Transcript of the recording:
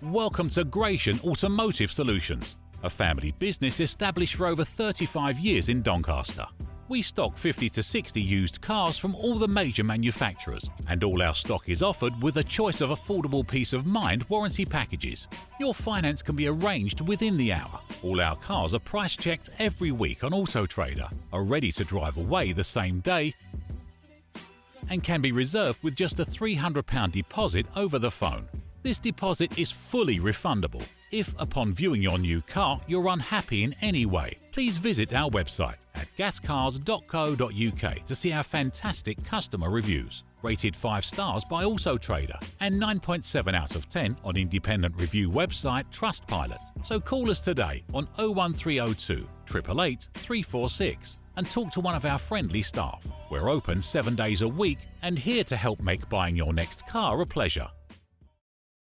Welcome to Gratian Automotive Solutions, a family business established for over 35 years in Doncaster. We stock 50 to 60 used cars from all the major manufacturers, and all our stock is offered with a choice of affordable peace of mind warranty packages. Your finance can be arranged within the hour. All our cars are price checked every week on Auto Trader, are ready to drive away the same day, and can be reserved with just a £300 deposit over the phone. This deposit is fully refundable. If, upon viewing your new car, you're unhappy in any way, please visit our website at gascars.co.uk to see our fantastic customer reviews. Rated 5 stars by Auto Trader and 9.7 out of 10 on independent review website Trustpilot. So call us today on 01302 888 346 and talk to one of our friendly staff. We're open 7 days a week and here to help make buying your next car a pleasure.